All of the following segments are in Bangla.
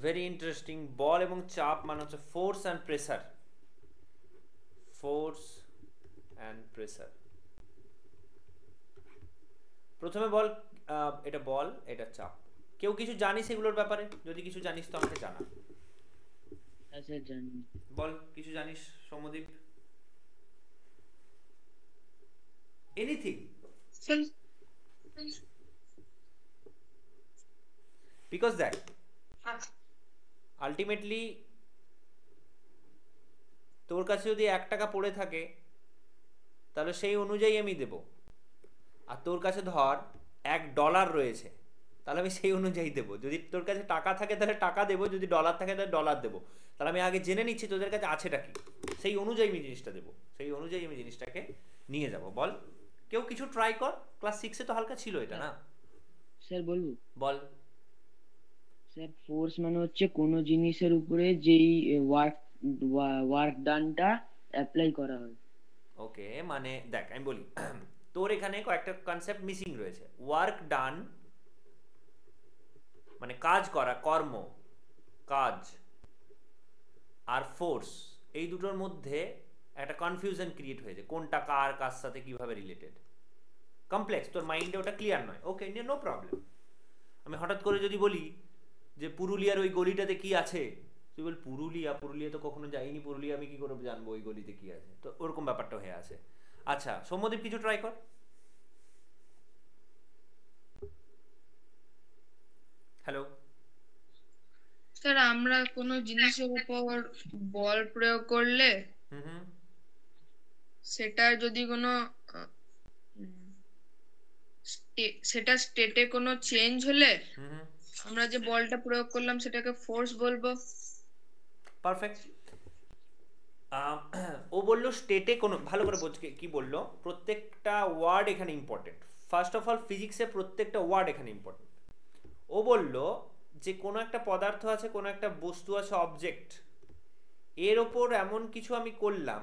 Very interesting. বল এবং চাপ মানে হচ্ছে force and pressure. Force and pressure. প্রথমে বল, এটা বল, এটা চাপ। কেউ কিছু জানিস এগুলোর ব্যাপারে? যদি কিছু জানিস তো আমাকে জানা। আচ্ছা জানি। বল কিছু জানিস সৌম্যদীপ? এনিথিং? বিকজ দেখ, আলটিমেটলি তোর কাছে যদি 1 টাকা পড়ে থাকে তাহলে সেই অনুযায়ী আমি দেব। আর তোর কাছে ধর $1 রয়েছে, তাহলে আমি সেই অনুযায়ী দেবো। যদি তোর কাছে টাকা থাকে তাহলে টাকা দেবো, যদি ডলার থাকে তাহলে ডলার দেবো। তাহলে আমি আগে জেনে নিচ্ছি তোদের কাছে আছেটা কি, সেই অনুযায়ী আমি জিনিসটা দেবো, সেই অনুযায়ী আমি জিনিসটাকে নিয়ে যাব। বল কেউ কিছু ট্রাই কর। ক্লাস 6-এ তো হালকা ছিল এটা, না? স্যার বলবো? বল। স্যার ফোর্স মানে হচ্ছে কোনো জিনিসের উপরে যেই ওয়ার্ক ওয়ার্ক ডানটা অ্যাপ্লাই করা হয়। ওকে, মানে দেখ আমি বলি, তোর এখানে কয়েকটা কনসেপ্ট মিসিং রয়েছে। ওয়ার্ক ডান মানে কাজ করা, কর্ম, কাজ, আর ফোর্স, এই দুটোর মধ্যে একটা কনফিউশন ক্রিয়েট হয়েছে, কোনটা কার কার সাথে কিভাবে রিলেটেড। কমপ্লেক্স, তোর মাইন্ডে ওটা ক্লিয়ার নয়। ওকে, নো প্রবলেম। আমি হঠাৎ করে যদি বলি যে পুরুলিয়ার ওই গলিটাতে কি আছে, তুই বল পুরুলিয়া, পুরুলিয়া তো কখনো যাইনি, পুরুলিয়া আমি কি করে জানবো ওই গলিতে কি আছে? তো ওরকম ব্যাপারটা হয়ে আছে। আচ্ছা সৌম্যদীপ কিছু ট্রাই কর। হ্যালো। স্যার আমরা কোনো জিনিসের উপর বল প্রয়োগ করলে হুম হুম সেটার যদি কোনো সেটা স্টেটে কোনো চেঞ্জ হলে হুম হুম আমরা যে বলটা প্রয়োগ করলাম সেটাকে ফোর্স বলবো। পারফেক্ট। ও বললো স্টেটে কোনো, ভালো করে বোঝ কি বললো, প্রত্যেকটা ওয়ার্ড এখানে ইম্পর্টেন্ট। ফার্স্ট অফ অল ফিজিক্সে প্রত্যেকটা ওয়ার্ড এখানে ইম্পর্টেন্ট। ও বলল যে কোনো একটা পদার্থ আছে, কোনো একটা বস্তু আছে, অবজেক্ট, এর ওপর এমন কিছু আমি করলাম,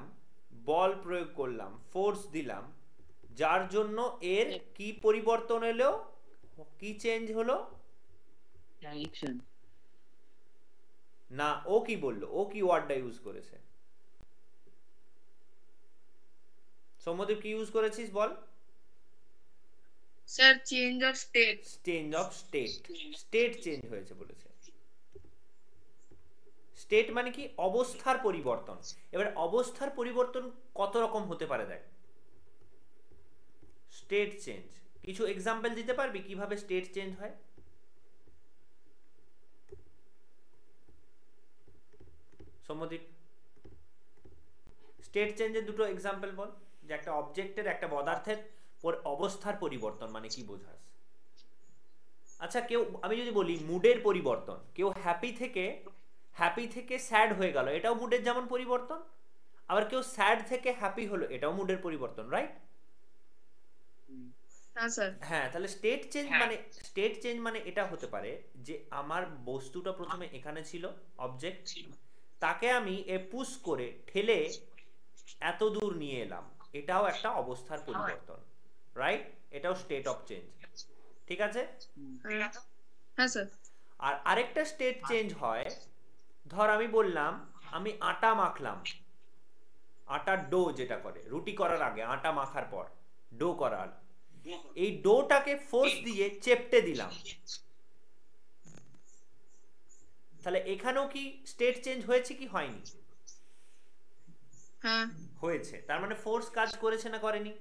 বল প্রয়োগ করলাম, ফোর্স দিলাম, যার জন্য এর কি পরিবর্তন এলো, কি চেঞ্জ হলো। ডাইরেকশন। না, ও কি বললো, ও কি ওয়ার্ডটা ইউজ করেছে? সৌম্যদীপ কি ইউজ করেছিস বল? Sir change of state. Change of state. State change হয়েছে বলেছে। স্টেট মানে কি? অবস্থার পরিবর্তন। এবার অবস্থার পরিবর্তন কত রকম হতে পারে দেখ। স্টেট চেঞ্জ, কিছু এক্সাম্পল দিতে পারবি কিভাবে স্টেট চেঞ্জ হয়? সৌম্যদীপ স্টেট চেঞ্জের দুটো এক্সাম্পল বল, যে একটা অবজেক্টের, একটা পদার্থের অবস্থার পরিবর্তন মানে কি বোঝাস? আচ্ছা কেউ, আমি যদি বলি মুডের পরিবর্তন, কেউ হ্যাপি থেকে স্যাড হয়ে গেল, এটাও মুডের যেমন পরিবর্তন। আবার কেউ স্যাড থেকে হ্যাপি হলো, এটাও মুডের পরিবর্তন, রাইট? হ্যাঁ স্যার। হ্যাঁ, তাহলে স্টেট চেঞ্জ মানে এটা হতে পারে যে আমার বস্তুটা প্রথমে এখানে ছিল, অবজেক্ট, তাকে আমি পুশ করে ঠেলে এত দূর নিয়ে এলাম, এটাও একটা অবস্থার পরিবর্তন, রাইট? এটাও স্টেট অফ চেঞ্জ। ঠিক আছে? হ্যাঁ স্যার। আর আরেকটা স্টেট চেঞ্জ হয়, ধর আমি বললাম আমি আটা মাখলাম, আটার ডো যেটা করে, রুটি করার আগে আটা মাখার পর ডো করার, এই ডোটাকে ফোর্স দিয়ে চেপটে দিলাম, তাহলে এখানেও কি স্টেট চেঞ্জ হয়েছে কি হয়নি? হ্যাঁ হয়েছে। তার মানে ফোর্স কাজ করেছে না করেনি?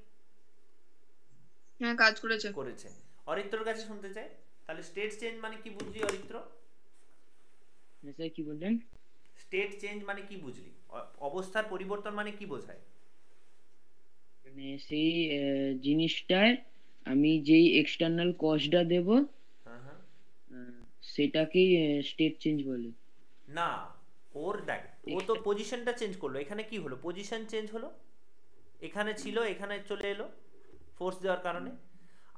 হ্যাঁ কাজ করেছে। করেছে। অরিত্রর কাছে শুনতে চাই, তাহলে স্টেট চেঞ্জ মানে কি বুঝলি অরিত্র? স্যার কি বললেন? স্টেট চেঞ্জ মানে কি বুঝলি? অবস্থার পরিবর্তন মানে কি বোঝায়? মানে সেই জিনিসটায় আমি যেই এক্সটার্নাল কস্টটা দেব হ্যাঁ হ্যাঁ। সেটাকেই স্টেট চেঞ্জ বলে। না, ওর দেখ, ও তো পজিশনটা চেঞ্জ করলো, এখানে কি হলো? পজিশন চেঞ্জ হলো, এখানে ছিল এখানে চলে এলো ফোর্স দেওয়ার কারণে।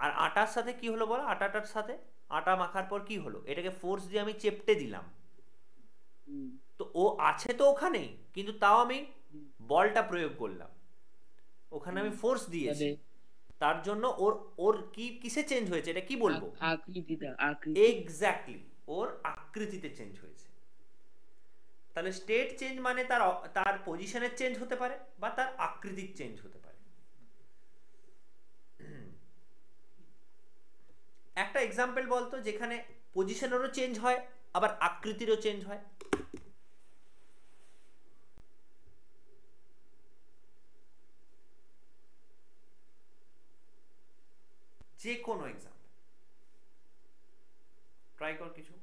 আর আটার সাথে কি হলো বলো? আটাটার সাথে আটা মাখার পর কি হলো? এটাকে ফোর্স দিয়ে আমি চেপটে দিলাম, তো ও আছে তো ওখানেই, কিন্তু তাও আমি বলটা প্রয়োগ করলাম, ওখানে আমি ফোর্স দিয়েছি, তার জন্য ওর ওর কি কিসে চেঞ্জ হয়েছে এটা কি বলবো? আকৃতিটা। এক্স্যাক্টলি, ওর আকৃতিতে চেঞ্জ হয়েছে। তাহলে স্টেট চেঞ্জ মানে তার পজিশনের চেঞ্জ হতে পারে বা তার আকৃতির চেঞ্জ হতে পারে। একটা এক্সাম্পল বলতো যেখানে পজিশনেরও চেঞ্জ হয় আবার আকৃতিরও চেঞ্জ হয়। যে কোনো এক্সাম্পল ট্রাই কর কিছু।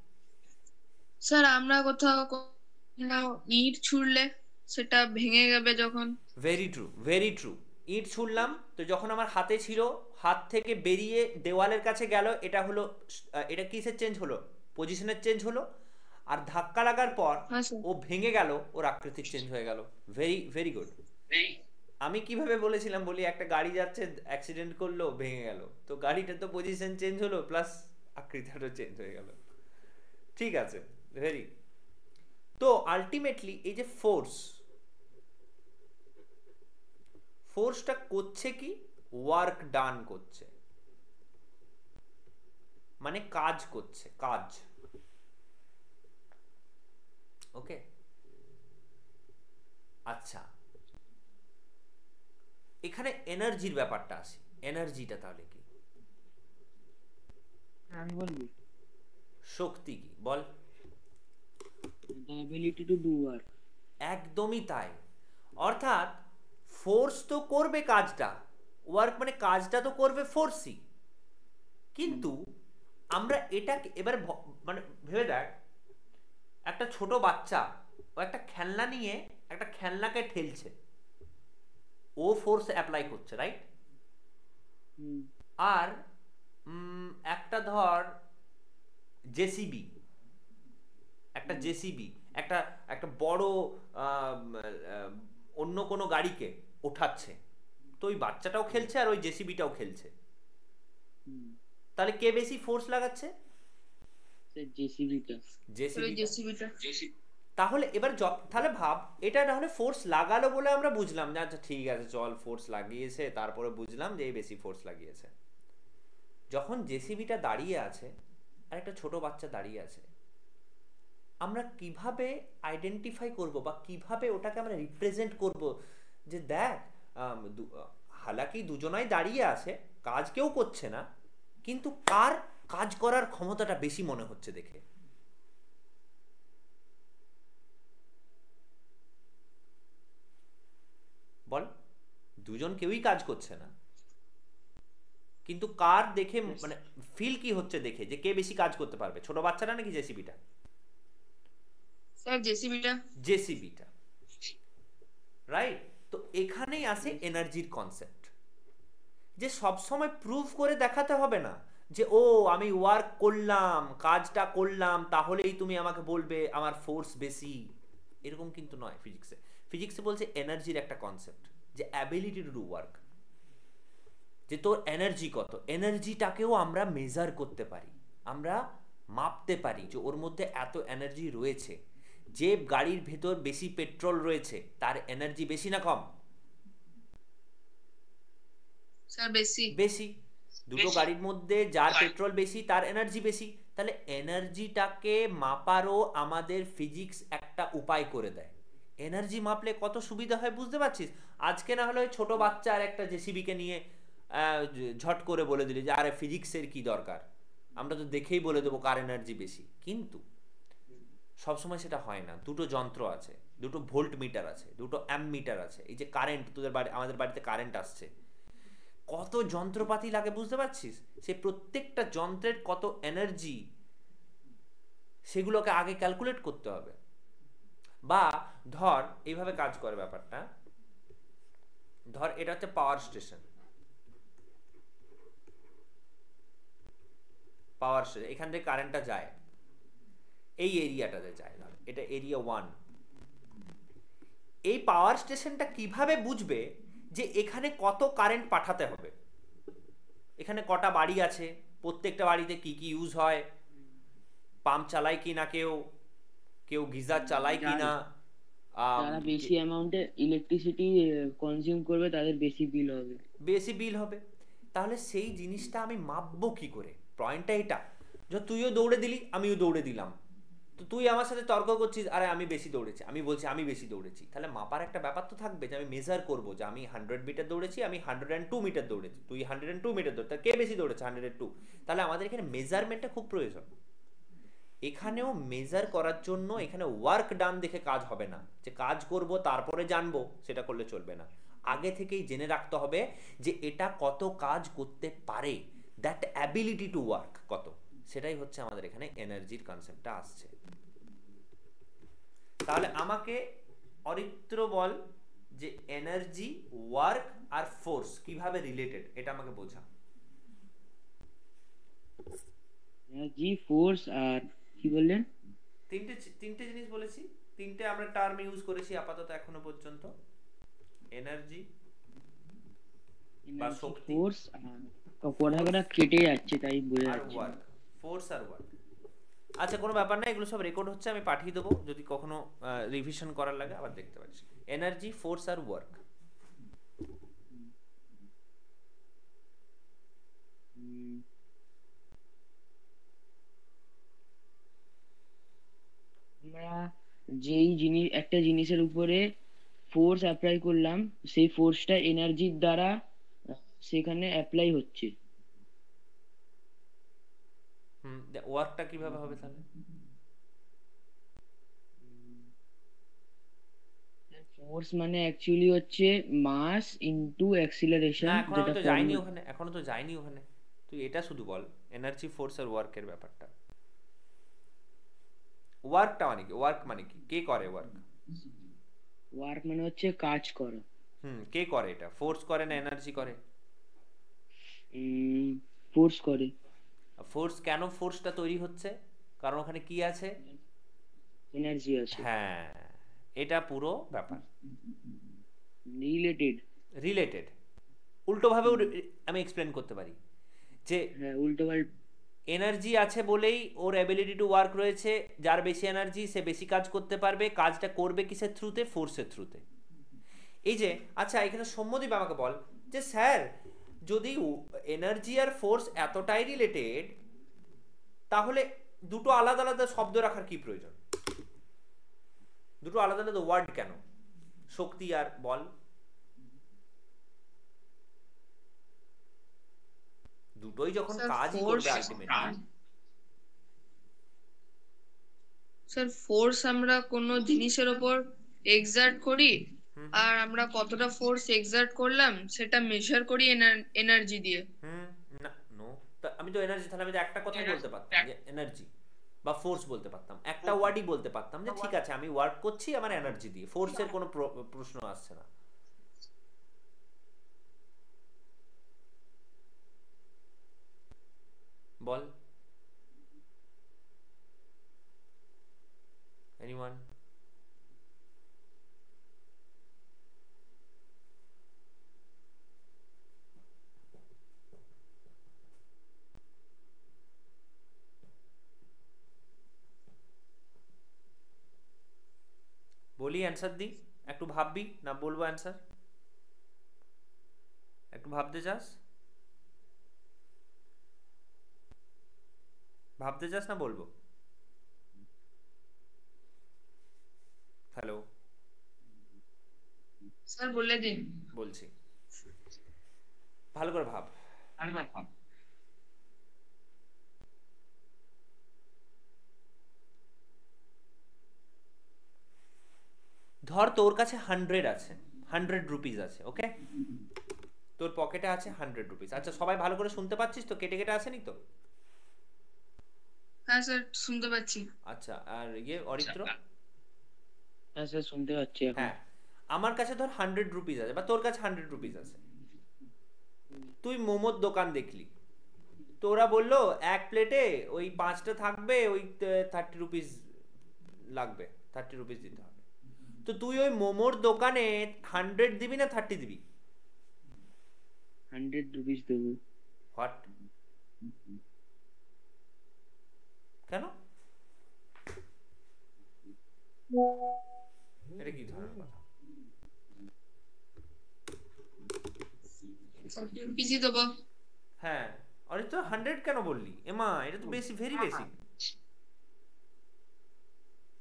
স্যার আমরা কোথাও ইট ছুড়লে সেটা ভেঙে যাবে যখন। Very true, very true. ইট ছুড়লাম তো যখন আমার হাতে ছিল, হাত থেকে বেরিয়ে দেওয়ালের কাছে গেল, এটা হলো এটা কিসের চেঞ্জ হলো? পজিশনের চেঞ্জ হলো। আর ধাক্কা লাগার পর হ্যাঁ স্যার। ও ভেঙে গেল, ওর আকৃতির চেঞ্জ হয়ে গেল। Very very good. আমি কিভাবে বলেছিলাম বলি, একটা গাড়ি যাচ্ছে, অ্যাক্সিডেন্ট করলো, ভেঙে গেল, তো গাড়িটার তো পজিশন চেঞ্জ হলো প্লাস আকৃতিটাও চেঞ্জ হয়ে গেল। ঠিক আছে, ভেরি। তো আলটিমেটলি এই যে ফোর্সটা করছে কি? ওয়ার্ক ডান করছে, মানে কাজ করছে, কাজ। ওকে, আচ্ছা এখানে এনার্জির ব্যাপারটা আসে। এনার্জিটা তাহলে কি? আমি বলবো শক্তি কি বল? the ability to do work. একদমই তাই। অর্থাৎ ফোর্স তো করবে কাজটা, ওয়ার্ক মানে কাজটা তো করবে ফোর্সই, কিন্তু আমরা এটাকে এবার মানে ভেবে দেখ, একটা ছোট বাচ্চা ও একটা খেলনা নিয়ে একটা খেলনাকে ঠেলছে, ও ফোর্স অ্যাপ্লাই করছে, রাইট? আর একটা ধর জেসিবি, একটা জেসিবি একটা একটা বড় অন্য কোনো গাড়িকে ওঠাচ্ছে, তো ওই বাচ্চাটাও খেলছে আর ওই জেসিবিটাও খেলছে, তাহলে কে বেশি ফোর্স লাগাচ্ছে? জেসিবিটা। জেসিবিটা। তাহলে এবার তাহলে ভাব, এটা তাহলে ফোর্স লাগালো বলে আমরা বুঝলাম যে আচ্ছা ঠিক আছে চল ফোর্স লাগিয়েছে, তারপরে বুঝলাম যে এই বেশি ফোর্স লাগিয়েছে। যখন জেসিবিটা দাঁড়িয়ে আছে আর একটা ছোট বাচ্চা দাঁড়িয়ে আছে, আমরা কিভাবে আইডেন্টিফাই করব বা কিভাবে ওটাকে আমরা রিপ্রেজেন্ট করব যে দেখ হালাকি দুজনাই দাঁড়িয়ে আছে, কাজ কেউ করছে না, কিন্তু কার কাজ করার ক্ষমতাটা বেশি মনে হচ্ছে দেখে? বল, দুজন কেউই কাজ করছে না, কিন্তু কার দেখে মানে ফিল কি হচ্ছে দেখে যে কে বেশি কাজ করতে পারবে, ছোট বাচ্চাটা নাকি জেসিবিটা? স্যার জেসিবিটা। জেসিবিটা, রাইট? তো এখানেই আসে এনার্জির কনসেপ্ট, যে সব সময় প্রুভ করে দেখাতে হবে না যে ও আমি ওয়ার্ক করলাম, কাজটা করলাম, তাহলেই তুমি আমাকে বলবে আমার ফোর্স বেশি, এরকম কিন্তু নয়। ফিজিক্সে বলছে এনার্জির একটা কনসেপ্ট, যে অ্যাবিলিটি টু ডু ওয়ার্ক, যে তোর এনার্জি কত, এনার্জিটাকেও আমরা মেজার করতে পারি, আমরা মাপতে পারি যে ওর মধ্যে এত এনার্জি রয়েছে। যে গাড়ির ভেতর বেশি পেট্রোল রয়েছে তার এনার্জি বেশি না কম? স্যার বেশি। বেশি। দুটো গাড়ির মধ্যে যার পেট্রোল বেশি তার এনার্জি বেশি। তাহলে এনার্জিটাকে মাপারও আমাদের ফিজিক্স একটা উপায় করে দেয়। এনার্জি মাপলে কত সুবিধা হয় বুঝতে পারছিস? আজকে না হলে ছোট বাচ্চা আর একটা জেসিবিকে নিয়ে ঝট করে বলে দিলি যে আরে ফিজিক্সের কি দরকার, আমরা তো দেখেই বলে দেবো কার এনার্জি বেশি। কিন্তু সবসময় সেটা হয় না। দুটো যন্ত্র আছে, দুটো ভোল্ট মিটার আছে, দুটো অ্যাম্প মিটার আছে। এই যে কারেন্ট, তোদের বাড়ি আমাদের বাড়িতে কারেন্ট আসছে, কত যন্ত্রপাতি লাগে বুঝতে পারছিস? সে প্রত্যেকটা যন্ত্রের কত এনার্জি, সেগুলোকে আগে ক্যালকুলেট করতে হবে। বা ধর এইভাবে কাজ করে ব্যাপারটা, ধর এটা হচ্ছে পাওয়ার স্টেশন, এখান থেকে কারেন্টটা যায়, এই এরিয়াটাতে যায়, এটা এরিয়া 1। এই পাওয়ার স্টেশনটা কিভাবে বুঝবে যে এখানে কত কারেন্ট পাঠাতে হবে? এখানে কটা বাড়ি আছে, প্রত্যেকটা বাড়িতে কি কি ইউজ হয়, পাম্প চালায় কি না, কেউ গিজার চালায় কি না, যারা বেশি অ্যামাউন্টে ইলেকট্রিসিটি কনজিউম করবে তাদের বেশি বিল হবে। তাহলে সেই জিনিসটা আমি মাপবো কি করে? পয়েন্টটা এটা, যে তুইও দৌড়ে দিলি আমিও দৌড়ে দিলাম, তো তুই আমার সাথে তর্ক করছিস, আরে আমি বেশি দৌড়েছি, আমি বলছি আমি বেশি দৌড়েছি, তাহলে মাপার একটা ব্যাপার তো থাকবে যে আমি মেজার করবো যে আমি 100 মিটার দৌড়েছি, আমি 102 মিটার দৌড়েছি, তুই 102 মিটার দৌড়, তা কে বেশি দৌড়েছে 102। তাহলে আমাদের এখানে মেজারমেন্টটা খুব প্রয়োজন। এখানেও মেজার করার জন্য এখানে ওয়ার্ক ডান দেখে কাজ হবে না, যে কাজ করব তারপরে জানবো সেটা করলে চলবে না, আগে থেকেই জেনে রাখতে হবে যে এটা কত কাজ করতে পারে, দ্যাট অ্যাবিলিটি টু ওয়ার্ক কত, সেটাই হচ্ছে আমাদের এখানে এনার্জির কনসেপ্টটা আসছে। তাহলে আমাকে অরিত্র বল যে এনার্জি, ওয়ার্ক আর ফোর্স কিভাবে রিলেটেড, এটা আমাকে বোঝা। এনার্জি, ফোর্স আর কি বললেন? তিনটে জিনিস বলেছি, তিনটে আমরা টার্ম ইউজ করেছি আপাতত এখনো পর্যন্ত, এনার্জি বা এনার্জি, শক্তি ফোর্স আর পড়াটা কেটে যাচ্ছে তাই বোঝা আর যাচ্ছে না। ওয়ার্ক, ফোর্স আর ওয়ার্ক। আচ্ছা কোনো ব্যাপার না, এগুলো সব রেকর্ড হচ্ছে, আমি পাঠিয়ে দেবো, যদি কখনো রিভিশন করার লাগে আবার দেখতে পারিস। এনার্জি, ফোর্স আর ওয়ার্ক। উম, আমরা যেই জিনিস একটা জিনিসের উপরে ফোর্স অ্যাপ্লাই করলাম, সেই ফোর্সটা এনার্জির দ্বারা সেখানে অ্যাপ্লাই হচ্ছে। ওয়ার্কটা কিভাবে হবে তাহলে? ফোর্স মানে অ্যাকচুয়ালি হচ্ছে মাস ইনটু না অ্যাক্সিলারেশন, এখন আমি যেটা তো যাইনি ফর্মুলা। ওখানে, এখনো তো যাইনি ওখানে, তুই এটা শুধু বল এনার্জি, ফোর্স আর ওয়ার্কের ব্যাপারটা। ওয়ার্কটা মানে কি, ওয়ার্ক মানে কি, কে করে ওয়ার্ক? ওয়ার্ক মানে হচ্ছে কাজ করা। কে করে এটা, ফোর্স করে না এনার্জি করে? ফোর্স করে। ফোর্স, কেন ফোর্সটা তৈরি হচ্ছে? কারণ ওখানে কি আছে? এনার্জি আছে। হ্যাঁ, এটা পুরো ব্যাপার রিলেটেড। রিলেটেড। উল্টোভাবেও আমি এক্সপ্লেন করতে পারি যে হ্যাঁ, উল্টো পাল্টা। এনার্জি আছে বলেই ওর অ্যাবিলিটি টু ওয়ার্ক রয়েছে, যার বেশি এনার্জি সে বেশি কাজ করতে পারবে, কাজটা করবে কিসের থ্রুতে, ফোর্সের থ্রুতে। এই যে আচ্ছা এখানে সৌম্যদীপ আমাকে বল যে স্যার যদি এনার্জি আর ফোর্স এতটাই রিলেটেড, তাহলে দুটো আলাদা আলাদা শব্দ রাখার কি প্রয়োজন, দুটো আলাদা আলাদা ওয়ার্ড কেন, শক্তি আর বল? দুটোই যখন স্যার কাজই ফোর্স, করবে আলটিমেটলি। স্যার ফোর্স আমরা কোনো জিনিসের ওপর এক্সার্ট করি, আর আমরা কতটা ফোর্স এক্সার্ট করলাম সেটা মেজার করি এনার্জি দিয়ে। না নো, আমি তো এনার্জি, তাহলে আমি তো একটা কথাই বলতে পারতাম যে এনার্জি বা ফোর্স বলতে পারতাম, একটা ওয়ার্ডই বলতে পারতাম যে ঠিক আছে আমি ওয়ার্ক করছি আমার এনার্জি দিয়ে, ফোর্সের কোনো প্রশ্ন আসছে না। বল এনিওয়ান? বলি অ্যান্সার দি, একটু ভাববি না বলবো অ্যান্সার, একটু ভাবতে চাস, ভাবতে চাস না বলবো? হ্যালো, স্যার বলে দিন। বলছি ভালো করে ভাব। ধর তোর কাছে 100 আছে, 100 রুপিস আছে, ওকে, তোর পকেটে আছে 100 রুপিস। আচ্ছা সবাই ভালো করে শুনতে পাচ্ছিস তো, কেটে কেটে আসেনি তো? হ্যাঁ স্যার শুনতে পাচ্ছি। আচ্ছা আর ইয়ে অরিত্র? হ্যাঁ স্যার, শুনতে পাচ্ছি এখন। হ্যাঁ, আমার কাছে ধর 100 রুপিস আছে বা তোর কাছে 100 রুপিস আছে, তুই মোমোর দোকান দেখলি, তোরা বললো এক প্লেটে ওই 5টা থাকবে, ওই 30 রুপিস লাগবে, 30 রুপিস দিতে হবে, তো তুই ওই মোমোর দোকানে 100 দিবি না 30 দিবি? 100 রুপিস দেবো। হোয়াট, কেন, এটা কি ধরনের কথা? পিজি দেবো। হ্যাঁ আরে তো 100 কেন বললি এমা? এটা তো বেশি, ভেরি বেসিক।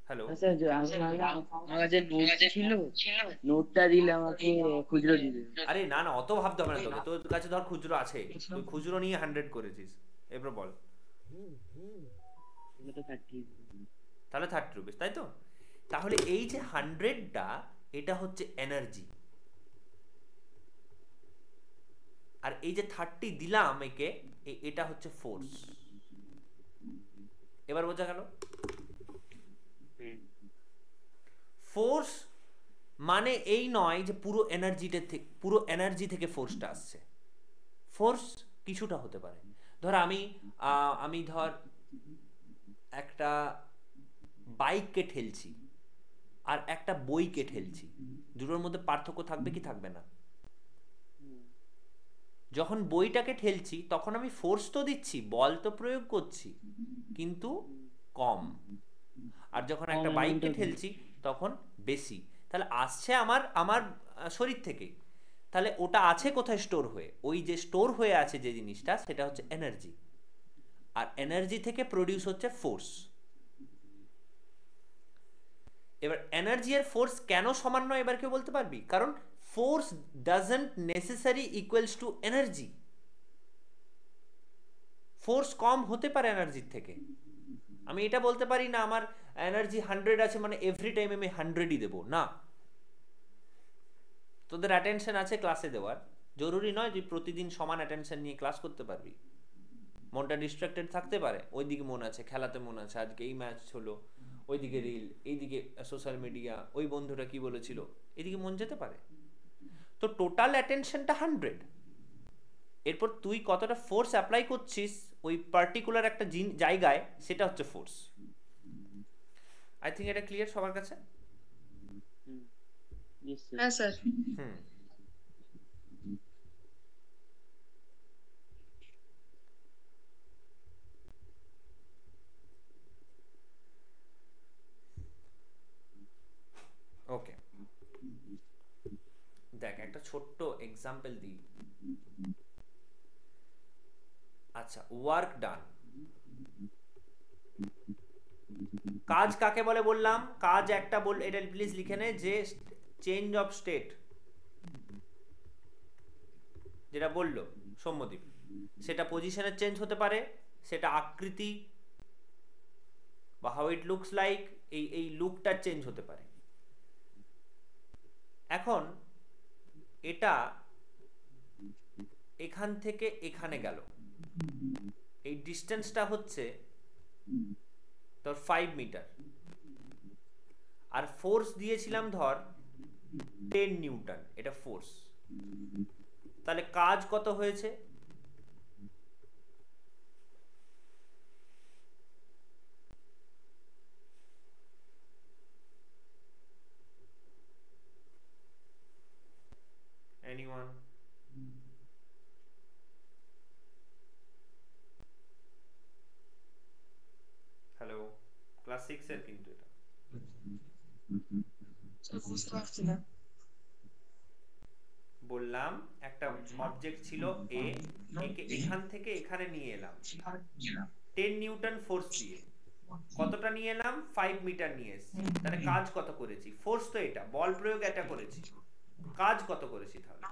হ্যালো, স্যার আমার কাছে নোট ছিল, নোটটা দিলে আমাকে খুচরো দিবে। আরে না না, অত ভাবতে হবে না তোকে, তোর কাছে ধর খুচরো আছে, তুই খুচরো নিয়ে 100 করেছিস, এরপর বল। এটা তো 30। তাহলে 30 রুপিস, তাই তো? তাহলে এই যে 100টা, এটা হচ্ছে এনার্জি, আর এই যে 30 দিলাম একে, এটা হচ্ছে ফোর্স। এবার বোঝা গেল? ফোর্স মানে এই নয় যে পুরো এনার্জি থেকে ফোর্সটা আসছে। ফোর্স কিছুটা হতে পারে। ধর আমি ধর একটা বাইককে ঠেলছি আর একটা বইকে ঠেলছি, দুটোর মধ্যে পার্থক্য থাকবে কি থাকবে না? যখন বইটাকে ঠেলছি তখন আমি ফোর্স তো দিচ্ছি, বল তো প্রয়োগ করছি, কিন্তু কম। আর যখন একটা বাইককে ঠেলছি তখন বেশি। তাহলে আসছে আমার আমার শরীর থেকে। তাহলে ওটা আছে কোথায় স্টোর হয়ে? ওই যে স্টোর হয়ে আছে যে জিনিসটা, সেটা হচ্ছে এনার্জি। আর এনার্জি থেকে প্রডিউস হচ্ছে ফোর্স। এবার এনার্জি আর ফোর্স কেন সমান নয় এবার কেউ বলতে পারবি? কারণ force doesn't necessary equals to energy. Force কম হতে পারে এনার্জির থেকে। আমি এটা বলতে পারি না আমার এনার্জি 100 আছে মানে এভরি টাইম আমি 100ই দেবো, না। তোদের অ্যাটেনশন আছে ক্লাসে দেওয়ার, জরুরি নয় যে প্রতিদিন সমান অ্যাটেনশন নিয়ে ক্লাস করতে পারবি। মনটা ডিস্ট্রাক্টেড থাকতে পারে, ওইদিকে মন আছে, খেলাতে মন আছে, আজকে এই ম্যাচ হলো, ওইদিকে রিল, এইদিকে সোশ্যাল মিডিয়া, ওই বন্ধুটা কি বলেছিল, এদিকে মন যেতে পারে। তো টোটাল অ্যাটেনশনটা 100। এরপর তুই কতটা ফোর্স অ্যাপ্লাই করছিস ওই পার্টিকুলার একটা জায়গায়, সেটা হচ্ছে ফোর্স। আই থিঙ্ক এটা ক্লিয়ার সবার কাছে? হ্যাঁ স্যার। হুম। ওকে, দেখ একটা ছোট্ট এক্সাম্পল দিই। আচ্ছা, ওয়ার্ক ডান। কাজ কাকে বলে বললাম? কাজ একটা বল, এটা প্লিজ লিখে নে, যে চেঞ্জ অফ স্টেট যেটা বললো সৌম্যদীপ, সেটা পজিশনের চেঞ্জ হতে পারে, সেটা আকৃতি বা হাউ ইট লুকস লাইক, এই লুকটার চেঞ্জ হতে পারে। এখন এটা এখান থেকে এখানে গেল, এই ডিস্টেন্সটা হচ্ছে তোর 5 মিটার, আর ফোর্স দিয়েছিলাম ধর 10 নিউটন, এটা ফোর্স। তাহলে কাজ কত হয়েছে? Anyone? হ্যালো, ক্লাস 6 এর কিন্তু এটা। বুঝতে পারছি না। বললাম একটা অবজেক্ট ছিল এ, একে এখান থেকে এখানে নিয়ে এলাম 10 নিউটন ফোর্স দিয়ে। কতটা নিয়ে এলাম? 5 মিটার নিয়ে এসেছি। তাহলে কাজ কত করেছি? ফোর্স তো এটা, বল প্রয়োগ এটা করেছি, কাজ কত করেছি তাহলে?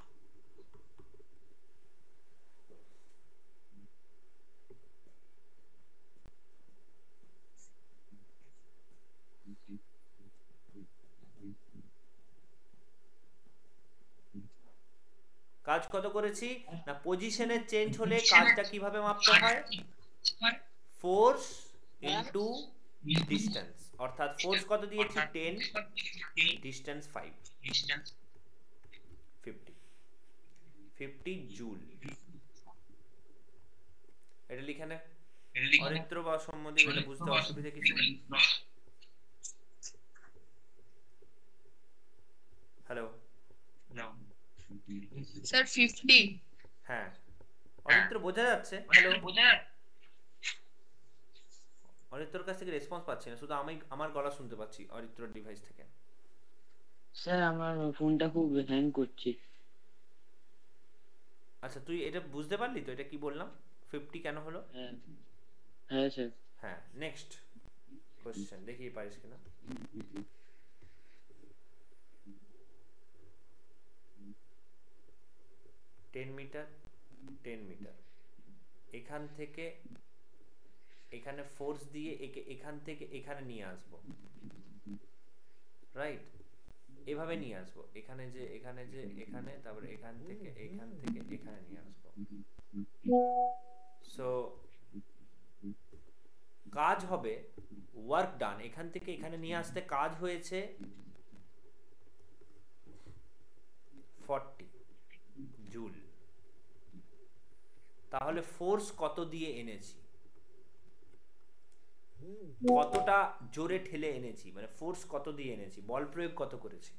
কাজ কত করেছি না, পজিশনের চেঞ্জ হলে কাজটা কিভাবে মাপতে হয়? Force into distance. অর্থাৎ ফোর্স কত দিয়েছি? 10, ডিসটেন্স 5, 50 জুল। এটা লিখে নে অরিত্র বা সম্বন্ধে, এটা বুঝতে অসুবিধা কিছু নেই। Hello sir 50। হ্যাঁ অরিত্র বোঝা যাচ্ছে? হ্যালো, অরিত্রর কাছ থেকে রেসপন্স পাচ্ছি না, শুধু আমার গলা শুনতে পাচ্ছি অরিত্রর ডিভাইস থেকে। স্যার আমার ফোনটা খুব হ্যাং করছে। আচ্ছা তুই এটা বুঝতে পারলি তো, এটা কি বললাম? 50 কেন হলো? হ্যাঁ হ্যাঁ স্যার। হ্যাঁ, নেক্সট কোশ্চেন দেখি পারিস কিনা। টেন মিটার, 10 মিটার, এখান থেকে এখানে ফোর্স দিয়ে একে এখান থেকে এখানে নিয়ে আসবো, রাইট? এভাবে নিয়ে আসবো, এখানে যে এখানে, তারপরে এখান থেকে এখানে নিয়ে আসবো। সো কাজ হবে ওয়ার্ক ডান, এখান থেকে এখানে নিয়ে আসতে কাজ হয়েছে 40 জুল। তাহলে ফোর্স কত দিয়ে এনেছি, কতটা জোরে ঠেলে এনেছি, মানে ফোর্স কত দিয়ে এনেছি, বল প্রয়োগ কত করেছি।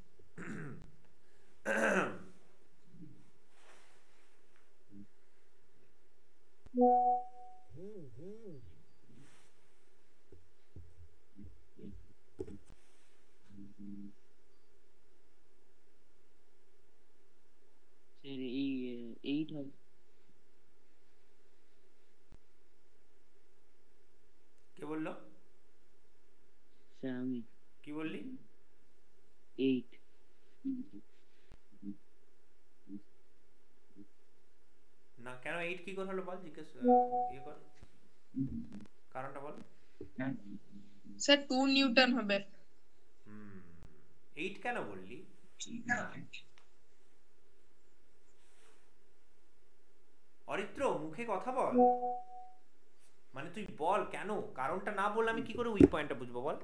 স্যার এই 8 হবে কে বললো? স্যার। আমি কি বললি? 8। না কেন 8 কি করে হলো বল, জিজ্ঞেস ইয়ে কর, কারণটা বল। স্যার 2 নিউটন হবে। 8 কেন বললি? অরিত্র মুখে কথা বল, মানে তুই বল কেন, কারণটা না বললে আমি কি করে উইক পয়েন্টটা বুঝবো বল।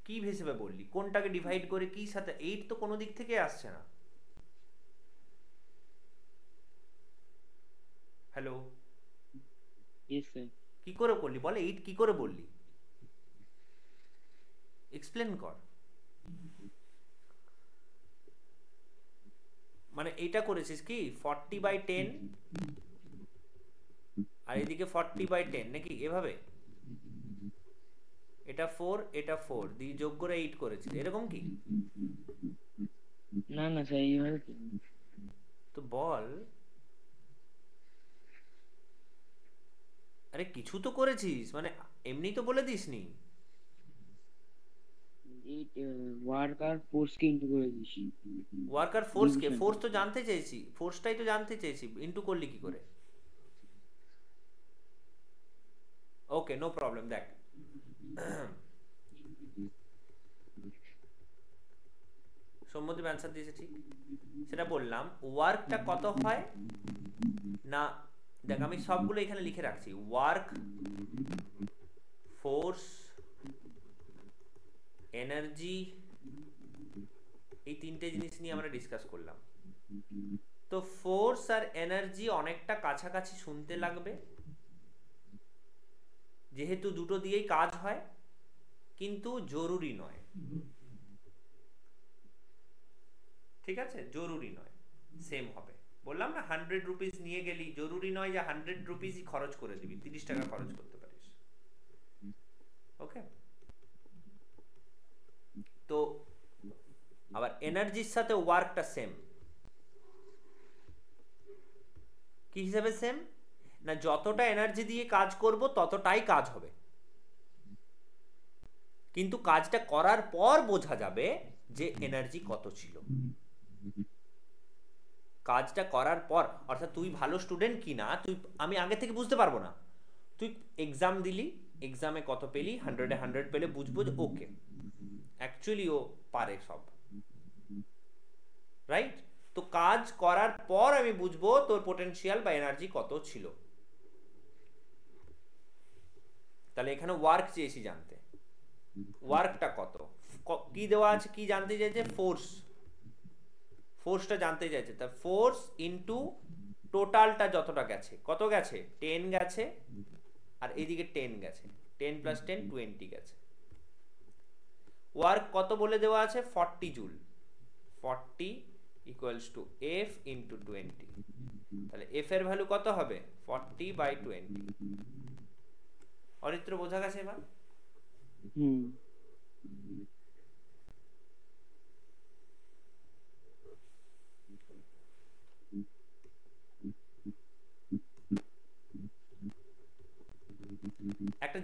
কি হিসেবে বললি, কোনটাকে ডিভাইড করে কি সাথে, 8 তো কোনো দিক থেকে আসছে না। Hello, yes sir. কি করে করলি বল, 8 কি করে বললি, এক্সপ্লেন কর। মানে এটা করেছিস কি 40/10 আর এদিকে 40/10 নাকি, এভাবে এটা 4 এটা 4 দিয়ে যোগ করে 8 করেছিস, এরকম কি? না না স্যার এইভাবে তো বল, আরে কিছু তো করেছিস, মানে এমনি তো বলে দিসনি। 8 ওয়ার্ক আর ফোর্স কে ইনটু করে দিছি। ওয়ার্ক আর ফোর্স কে, ফোর্স তো জানতে চেয়েছি, ফোর্সটাই তো জানতে চেয়েছি, ইনটু করলি কি করে? ওকে নো প্রবলেম, দেখ সৌম্যদীপ অ্যান্সার দিয়েছে ঠিক, সেটা বললাম। ওয়ার্কটা কত হয় না, দেখ আমি সবগুলো এখানে লিখে রাখছি, ওয়ার্ক, ফোর্স, এনার্জি, এই তিনটে জিনিস নিয়ে আমরা ডিসকাস করলাম। তো ফোর্স আর এনার্জি অনেকটা কাছাকাছি শুনতে লাগবে, যেহেতু দুটো দিয়েই কাজ হয়, কিন্তু জরুরি নয়, ঠিক আছে? জরুরি নয়, সেম হবে। বললাম না 100 রুপিস নিয়ে গেলি, জরুরি নয় যে 100 রুপিসই খরচ করে দিবি, 30 টাকা খরচ করতে পারিস। ওকে, তো আবার এনার্জির সাথে ওয়ার্কটা সেম। কি হিসাবে সেম না, যতটা এনার্জি দিয়ে কাজ করব ততটাই কাজ হবে, কিন্তু কাজটা করার পর বোঝা যাবে যে এনার্জি কত ছিল। কাজটা করার পর, অর্থাৎ তুই ভালো স্টুডেন্ট কি না তুই আমি আগে থেকে বুঝতে পারবো না। তুই এক্সাম দিলি, এক্সামে কত পেলি, 100-এ 100 পেলে বুঝবো যে ওকে অ্যাকচুয়ালি ও পারে সব, রাইট? তো কাজ করার পর আমি বুঝবো তোর পোটেনশিয়াল বা এনার্জি কত ছিল। তাহলে এখানে ওয়ার্ক চেয়েছি জানতে, ওয়ার্কটা কত, কি দেওয়া আছে, কি জানতে চাইছে, ফোর্স, ফোর্সটা জানতে চাইছে। তা ফোর্স ইনটু টোটালটা যতটা গেছে, কত গেছে, 10 গেছে, আর এইদিকে 10 গেছে, 10 + 10 20 গেছে। ওয়ার্ক কত বলে দেওয়া আছে, 40 জুল, 40 = F × 20। তাহলে F এর ভ্যালু কত হবে, 40/20। অরিত্র বোঝা গেছে এবার? হুম।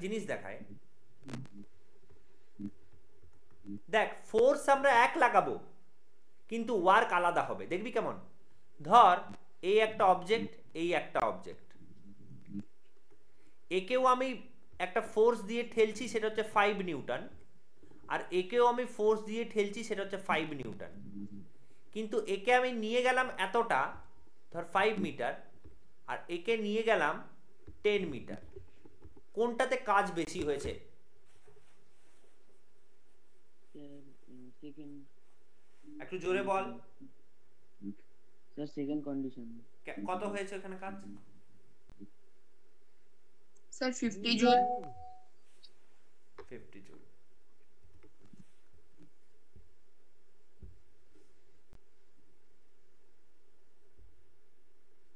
জিনিস দেখাই, দেখ ফোর্স আমরা এক লাগাবো কিন্তু ওয়ার্ক আলাদা হবে, দেখবি কেমন। ধর এই একটা অবজেক্ট, এই একটা অবজেক্ট, একেও আমি একটা ফোর্স দিয়ে ঠেলছি সেটা হচ্ছে 5 নিউটন, আর একেও আমি ফোর্স দিয়ে ঠেলছি সেটা হচ্ছে 5 নিউটন, কিন্তু একে আমি নিয়ে গেলাম এতটা, ধর 5 মিটার, আর একে নিয়ে গেলাম 10 মিটার, কোনটাতে কাজ বেশি হয়েছে? সেকেন্ড। একটু জোরে বল। Sir second condition. কত হয়েছে ওখানে কাজ? Sir 50 joule. 50 joule.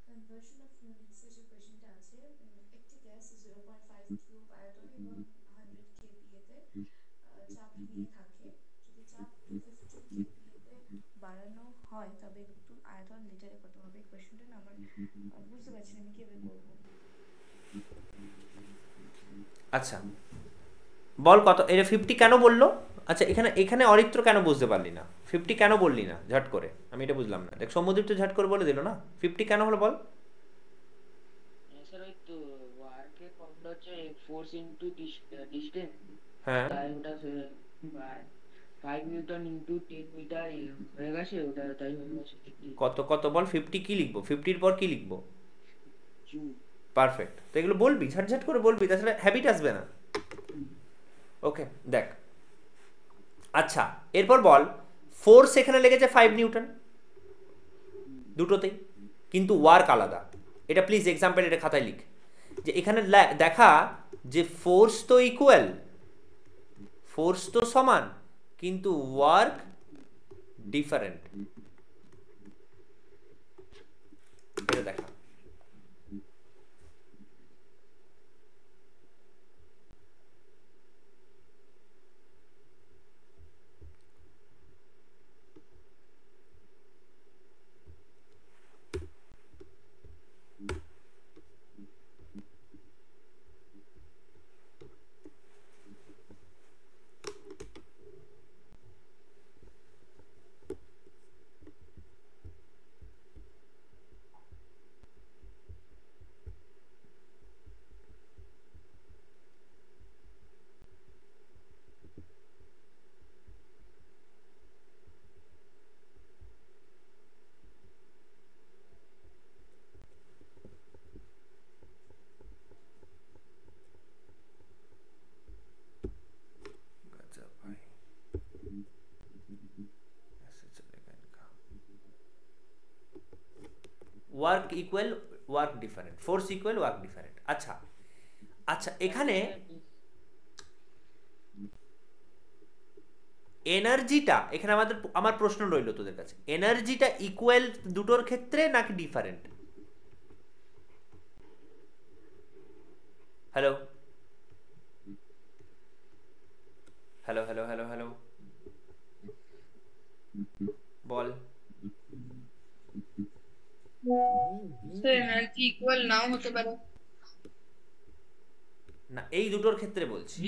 Conversion of units এর যে কোশ্চেনটা আছে, একটি গ্যাস 0.5 কিউব আয়তন এবং 100 kPa তে চাপ নিয়ে থাকে। যদি চাপ 250 kPa তে বাড়ানো হয় তবে একটু আয়তন লিটারে কত হবে? এই কোশ্চেনটা না আমার বুঝতে পারছি না আমি কিভাবে করব। আচ্ছা বল কত, এটা 50 কেন বললো? আচ্ছা এখানে এখানে অরিত্র কেন বুঝতে পারলি না? 50 কেন বললি না ঝট করে? আমি এটা বুঝলাম না। দেখ সৌম্যদীপ তো ঝট করে বলে দিল না, 50 কেন হলো বল। স্যার ওই তো ওয়ার্কের ফর্মুলা হচ্ছে ফোর্স ইনটু ডিসটেন্স। হ্যাঁ তাই ওটা 5 নিউটন ইনটু 10 মিটার হয়ে গেছে, ওটা তাই হয়ে গেছে। কত কত বল, 50 কি লিখবো? 50 এর পর কি লিখবো? জুল। পারফেক্ট, তো এগুলো বলবি, ঝটঝট করে বলবি, তাছাড়া হ্যাবিট আসবে না। ওকে দেখ, আচ্ছা এরপর বল ফোর্স এখানে লেগেছে 5 নিউটন দুটোতেই, কিন্তু ওয়ার্ক আলাদা। এটা প্লিজ এক্সাম্পল এটা খাতায় লিখ, যে এখানে দেখা যে ফোর্স তো ইকুয়াল, ফোর্স তো সমান, কিন্তু ওয়ার্ক ডিফারেন্ট। এটা দেখা। Work equal work different, force equal work different. আচ্ছা আচ্ছা এখানে এনার্জিটা, এখানে আমার প্রশ্ন রইল তোদের কাছে, এনার্জিটা ইকুয়াল দুটোর ক্ষেত্রে নাকি different? Hello hello hello hello hello বল। স্যার এনার্জি ইকুয়াল নাও হতে পারে। না এই দুটোর ক্ষেত্রে বলছি,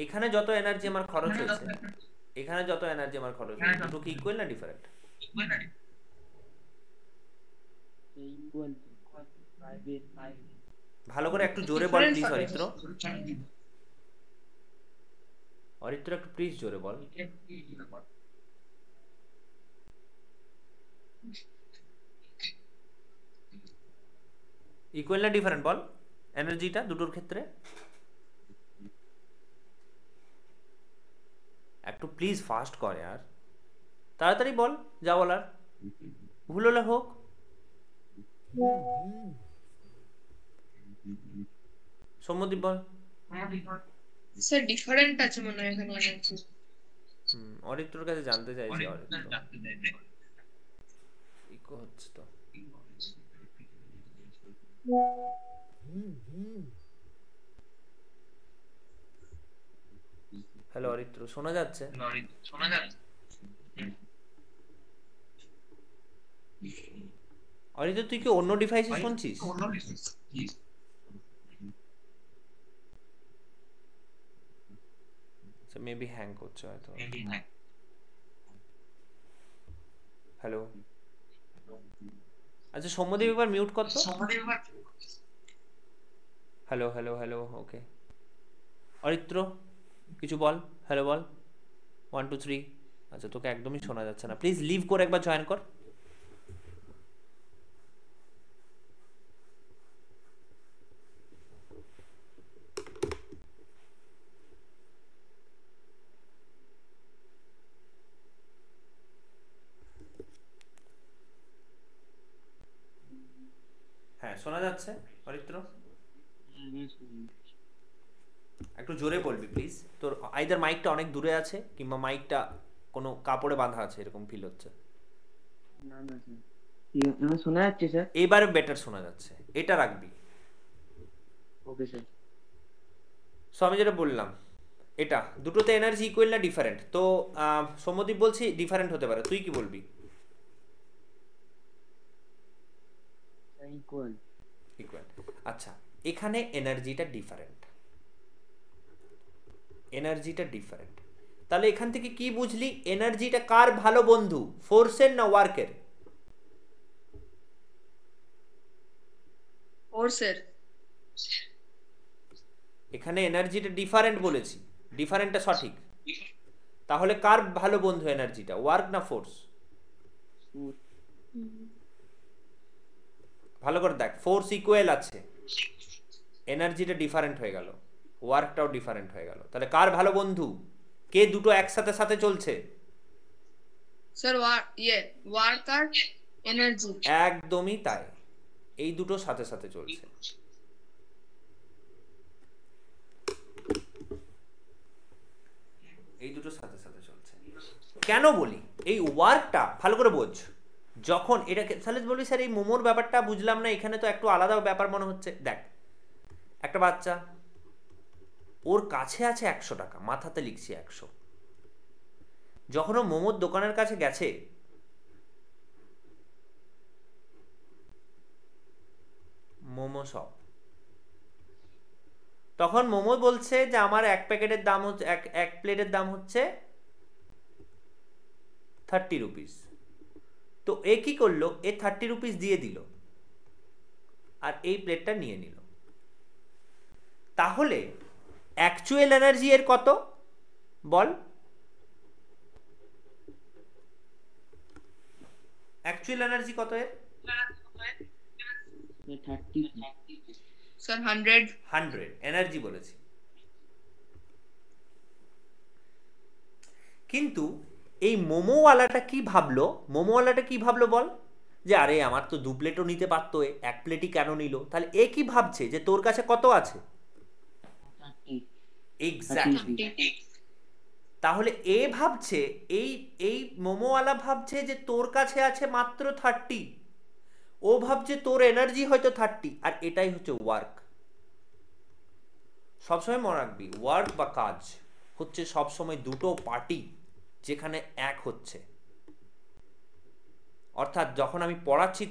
এখানে যত এনার্জি আমার খরচ হয়েছে, এখানে যত এনার্জি আমার খরচ হয়েছে, দুটো কি ইকুয়াল না ডিফারেন্ট? ইকুয়াল। ভালো করে একটু জোরে বল প্লিজ অরিত্র, অরিত্র একটু প্লিজ জোরে বল। ইকুয়াল না ডিফারেন্ট বল এনার্জিটা দুটোর ক্ষেত্রে? একটু প্লিজ ফাস্ট কর यार, তাড়াতাড়ি বল যা বলার, ভুল হলে হোক। সৌম্যদীপ বল। স্যার ডিফারেন্ট আছে মনে হয় এখানে এনার্জি। অরিত্রর কাছে জানতে চাইছি, অরিত্র ইকো হচ্ছে তো। হ্যালো অরিত্র, শোনা যাচ্ছে? অরিত্র তুই কি অন্য ডিভাইসে শুনছিস? আচ্ছা মেবি হ্যাং করছে হয়তো। হ্যালো, আচ্ছা সৌম্যদেব এবার মিউট কর তো। হ্যালো হ্যালো হ্যালো, ওকে। অরিত্র কিছু বল, হ্যালো বল, 1 2 3। আচ্ছা তোকে একদমই শোনা যাচ্ছে না, প্লিজ লিভ করে একবার জয়েন কর। হ্যাঁ শোনা যাচ্ছে অরিত্র, একটু জোরে বলবি প্লিজ। তোর আইদার মাইকটা অনেক দূরে আছে কিংবা মাইকটা কোনো কাপড়ে বাঁধা আছে, এরকম ফিল হচ্ছে। না না স্যার, এবার শোনা যাচ্ছে স্যার? এবারে বেটার শোনা যাচ্ছে, এটা রাখবি। Okay sir. সো আমি যেটা বললাম, এটা দুটোতে এনার্জি ইকুয়াল না ডিফারেন্ট? তো সৌম্যদীপ বলছি ডিফারেন্ট হতে পারে, তুই কি বলবি? ইকুয়াল। ইকুয়াল। আচ্ছা এখানে এনার্জিটা ডিফারেন্ট, এনার্জিটা ডিফারেন্ট। তাহলে এখান থেকে কি বুঝলি? এনার্জিটা কার ভালো বন্ধু, ফোর্সের না ওয়ার্কের? ফোর্সের। এখানে এনার্জিটা ডিফারেন্ট বলেছি, ডিফারেন্টটা সঠিক। তাহলে কার ভালো বন্ধু এনার্জিটা, ওয়ার্ক না ফোর্স? ভালো করে দেখ, ফোর্স ইকুয়াল আছে, এনার্জিটা ডিফারেন্ট হয়ে গেল, ওয়ার্কটাও ডিফারেন্ট হয়ে গেল। তাহলে কার ভালো বন্ধু, কে দুটো একসাথে সাথে চলছে? স্যার ওয়ার্ক আর এনার্জি। একদমই তাই, এই দুটো সাথে সাথে চলছে। এই দুটো সাথে সাথে চলছে। কেন বলি এই ওয়ার্কটা ভালো করে বোঝ। যখন এটাকে তাহলে বলি স্যার এই মোমোর ব্যাপারটা বুঝলাম না, এখানে তো একটু আলাদা ব্যাপার মনে হচ্ছে। দেখ একটা বাচ্চা, ওর কাছে আছে 100 টাকা, মাথাতে লিখছি 100। যখন ও মোমোর দোকানের কাছে গেছে, মোমো শপ, তখন মোমো বলছে যে আমার এক প্যাকেটের দাম হচ্ছে, এক প্লেটের দাম হচ্ছে 30 রুপিস। তো এ কি করলো, এ 30 রুপিস দিয়ে দিল আর এই প্লেটটা নিয়ে নিল। তাহলে অ্যাকচুয়াল এনার্জি এর কত বল? অ্যাকচুয়াল এনার্জি কত এর? 30 স্যার 100 এনার্জি বলেছি। কিন্তু এই মোমোওয়ালাটা কি ভাবলো, মোমোওয়ালাটা কি ভাবলো বল? যে আরে আমার তো 2 প্লেটও নিতে পারতো, এক প্লেটই কেন নিল? তাহলে এ কি ভাবছে যে তোর কাছে কত আছে? এক্স্যাক্টলি। তাহলে এ ভাবছে, এই মোমোওয়ালা ভাবছে যে তোর কাছে আছে মাত্র 30, ও ভাবছে তোর এনার্জি হয়তো 30, আর এটাই হচ্ছে ওয়ার্ক। সবসময় মনে রাখবি, ওয়ার্ক বা কাজ হচ্ছে সবসময় দুটো পার্টি যেখানে এক হচ্ছে। অর্থাৎ যখন আমি পড়াচ্ছি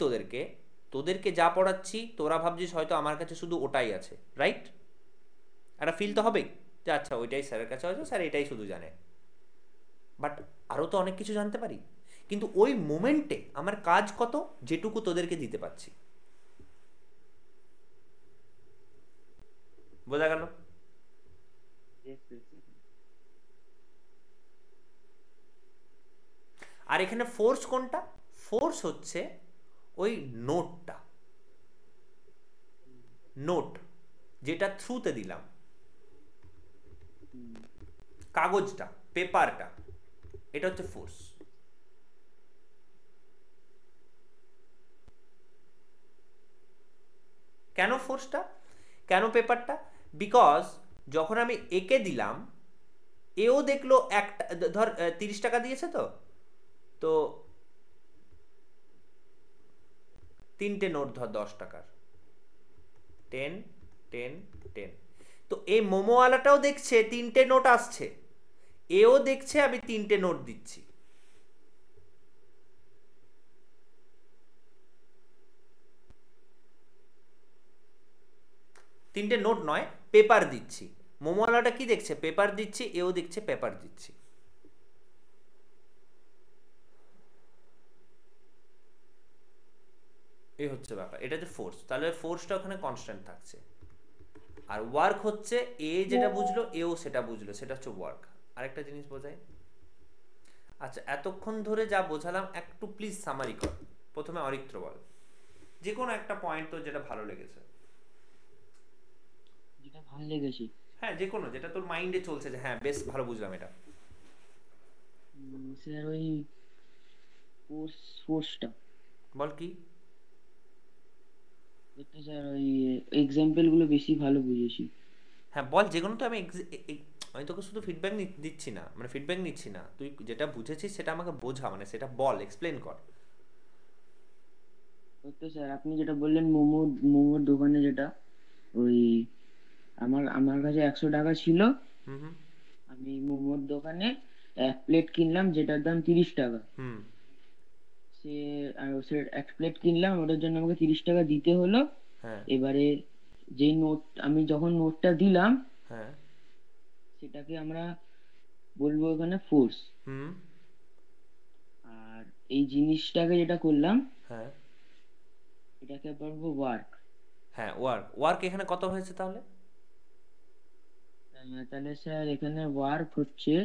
তোদেরকে যা পড়াচ্ছি তোরা ভাবছিস হয়তো আমার কাছে শুধু ওটাই আছে, রাইট? একটা ফিল তো হবেই যে আচ্ছা ওইটাই স্যারের কাছে আছে, স্যার এটাই শুধু জানে। বাট আরও তো অনেক কিছু জানতে পারি। কিন্তু ওই মোমেন্টে আমার কাজ কত, যেটুকু তোদেরকে দিতে পারছি। বোঝা গেল? আর এখানে ফোর্স কোনটা? ফোর্স হচ্ছে ওই নোটটা, নোট যেটা থ্রুতে দিলাম, কাগজটা, পেপারটা, এটা হচ্ছে ফোর্স। কেন ফোর্সটা, কেন পেপারটা? বিকজ যখন আমি একে দিলাম, এও দেখলো একটা, ধর 30 টাকা দিয়েছে, তো 3টে নোট ধর 10 টাকার, 10 10 10। তো এই মোমোওয়ালাটাও দেখছে 3টে নোট আসছে, এও দেখছে আমি 3টে নোট দিচ্ছি। তিনটে নোট নয়, পেপার দিচ্ছি। মোমোওয়ালাটা কি দেখছে, পেপার দিচ্ছি, এও দেখছে পেপার দিচ্ছি। এই হচ্ছে ব্যাপার, এটা যে ফোর্স, তাহলে ফোর্সটা ওখানে কনস্ট্যান্ট থাকছে। আর ওয়ার্ক হচ্ছে এ যেটা বুঝলো এও সেটা বুঝলো, সেটা হচ্ছে ওয়ার্ক। আরেকটা জিনিস বোঝাই। আচ্ছা, এতক্ষণ ধরে যা বোঝালাম একটু প্লিজ সামারি কর। প্রথমে অরিত্র বল, যে কোনো একটা পয়েন্ট তোর যেটা ভালো লেগেছে। যেটা ভালো লেগেছে, হ্যাঁ, যে কোনো, যেটা তোর মাইন্ডে চলছে যে হ্যাঁ বেশ ভালো বুঝলাম এটা। স্যার ওই ফোর্সটা বল কি। একটু স্যার ওই এক্সাম্পল গুলো বেশি ভালো বুঝেছি। হ্যাঁ বল, যে কোনো। তো আমি তোকে শুধু ফিডব্যাক দিচ্ছি না, মানে ফিডব্যাক নিচ্ছি না, তুই যেটা বুঝেছিস সেটা আমাকে বোঝা, মানে সেটা বল, এক্সপ্লেন কর। ওই তো স্যার আপনি যেটা বললেন মোমোর দোকানে, যেটা ওই আমার আমার কাছে 100 টাকা ছিল, হুম হুম আমি মোমোর দোকানে 1 প্লেট কিনলাম যেটার দাম 30 টাকা। হুম সে 1 প্লেট কিনলাম, ওটার জন্য আমাকে 30 টাকা দিতে হলো। হ্যাঁ এবারে যেই নোট, আমি যখন নোটটা দিলাম, হ্যাঁ সেটাকে আমরা বলবো এখানে ফোর্স। হুম আর এই জিনিসটাকে যেটা করলাম, হ্যাঁ এটাকে বলবো ওয়ার্ক। হ্যাঁ ওয়ার্ক। ওয়ার্ক এখানে কত হয়েছে তাহলে? তাহলে স্যার এখানে ওয়ার্ক হচ্ছে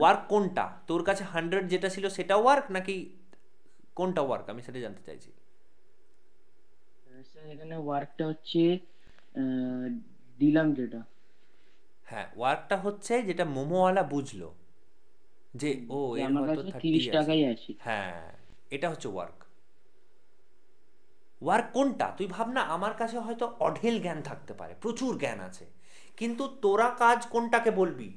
ওয়ার্ক কোনটা তোর কাছে? 100 যেটা ছিল সেটা ওয়ার্ক, নাকি কোনটা ওয়ার্ক, আমি সেটা জানতে চাইছি। স্যার এখানে ওয়ার্কটা হচ্ছে দিলাম যেটা। হ্যাঁ, ওয়ার্কটা হচ্ছে যেটা মোমোওয়ালা বুঝলো যে ও যে এর আমার হয়তো কাছে 30 30 আছে। টাকাই আছে। হ্যাঁ, এটা হচ্ছে ওয়ার্ক। ওয়ার্ক কোনটা তুই ভাবনা, আমার কাছে হয়তো অঢেল জ্ঞান থাকতে পারে, প্রচুর জ্ঞান আছে, কিন্তু তোরা কাজ কোনটাকে বলবি?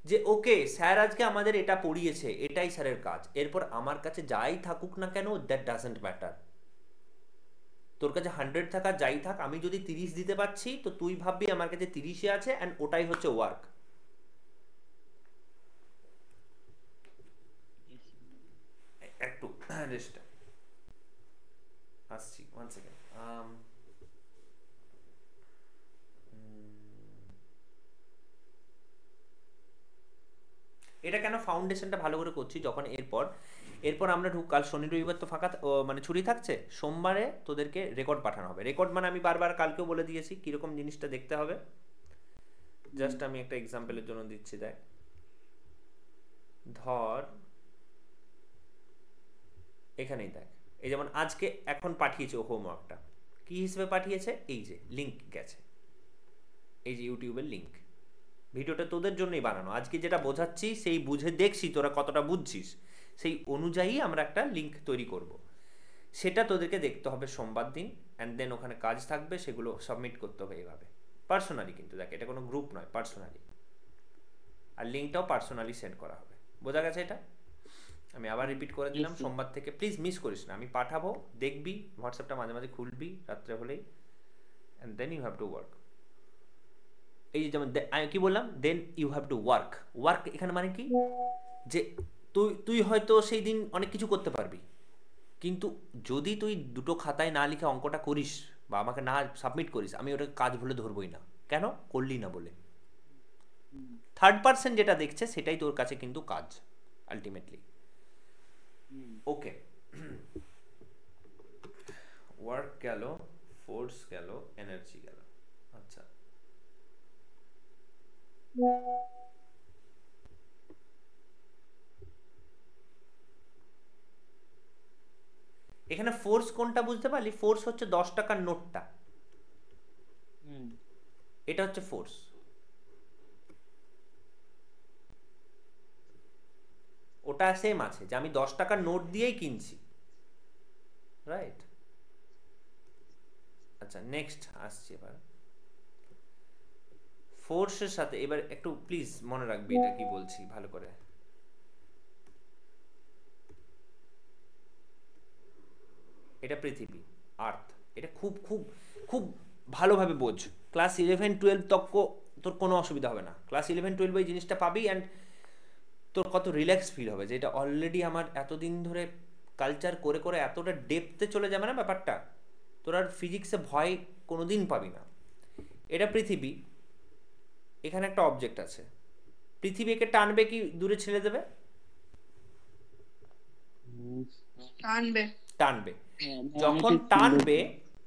যে ওকে স্যার আজকে আমাদের এটা পড়িয়েছে, এটাই স্যারের কাজ, এরপর আমার কাছে যাই থাকুক না কেন, দ্যাট ডাজন্ট ম্যাটার। তোর কাছে 100 থাকা যাই থাক, আমি যদি 30 দিতে পারছি তো তুই ভাববি আমার কাছে 30-ই আছে, অ্যান্ড ওটাই হচ্ছে ওয়ার্ক। একটু রেস্ট আসছি, 1 সেকেন্ড। এটা কেন ফাউন্ডেশনটা ভালো করে করছি, যখন এরপর আমরা কাল শনি রবিবার তো ফাঁকা মানে ছুটি থাকছে, সোমবারে তোদেরকে রেকর্ড পাঠানো হবে। রেকর্ড মানে আমি বারবার কালকেও বলে দিয়েছি কিরকম জিনিসটা দেখতে হবে। জাস্ট আমি একটা এক্সাম্পলের জন্য দিচ্ছি। দেখ, ধর এখানেই দেখ, এই যেমন আজকে এখন পাঠিয়েছে ও হোমওয়ার্কটা, কি হিসেবে পাঠিয়েছে, এই যে লিঙ্ক গেছে, এই যে ইউটিউবের লিঙ্ক। ভিডিওটা তোদের জন্যই বানানো, আজকে যেটা বোঝাচ্ছি সেই বুঝে দেখছি তোরা কতটা বুঝছিস, সেই অনুযায়ী আমরা একটা লিঙ্ক তৈরি করব। সেটা তোদেরকে দেখতে হবে সোমবার দিন, অ্যান্ড দেন ওখানে কাজ থাকবে, সেগুলো সাবমিট করতে হবে এইভাবে পার্সোনালি, কিন্তু দেখ এটা কোনো গ্রুপ নয়, পার্সোনালি। আর লিঙ্কটাও পার্সোনালি সেন্ড করা হবে। বোঝা গেছে এটা? আমি আবার রিপিট করে দিলাম, সোমবার থেকে প্লিজ মিস করিস না, আমি পাঠাবো, দেখবি, হোয়াটসঅ্যাপটা মাঝে মাঝে খুলবি রাত্রে হলেই, and then you have to work. এই যেমন আমি কি বললাম, then you have to work. Work এখানে মানে কি, যে তুই হয়তো সেই দিন অনেক কিছু করতে পারবি, কিন্তু যদি তুই দুটো খাতায় না লিখে অঙ্কটা করিস বা আমাকে না সাবমিট করিস, আমি ওটাকে কাজ বলে ধরবই না। কেন? করলি না বলে। থার্ড পার্সন যেটা দেখছে সেটাই তোর কাছে কিন্তু কাজ আলটিমেটলি। ওকে, ওয়ার্ক গেল, ফোর্স গেল, এনার্জি গেল। আচ্ছা, এখানে ফোর্স কোনটা বুঝতে পারলি? ফোর্স হচ্ছে 10 টাকার নোটটা, এটা হচ্ছে ফোর্স। ওটা সেম আছে যে আমি 10 টাকার নোট দিয়েই কিনছি, রাইট? আচ্ছা, নেক্সট আসছি এবার ফোর্সের সাথে। এবার একটু প্লিজ মনে রাখবি এটা কি বলছি ভালো করে। এটা পৃথিবী, আর্থ, এটা খুব খুব খুব ভালোভাবে বোঝ। ক্লাস 11-12 তক তোর কোনো অসুবিধা হবে না, ক্লাস 11-12 এই জিনিসটা পাবি, অ্যান্ড তোর কত রিল্যাক্স ফিল হবে যে এটা অলরেডি আমার এতদিন ধরে কালচার করে করে এতটা ডেপথে চলে যাবে না ব্যাপারটা, তোর আর ফিজিক্সে ভয় কোনো দিন পাবি না। এটা পৃথিবী, এখানে একটা অবজেক্ট আছে, পৃথিবীকে টানবে কি দূরে ছেড়ে দেবে? টানবে। টানবে। হ্যাঁ, যখন অনেকটা টানবে,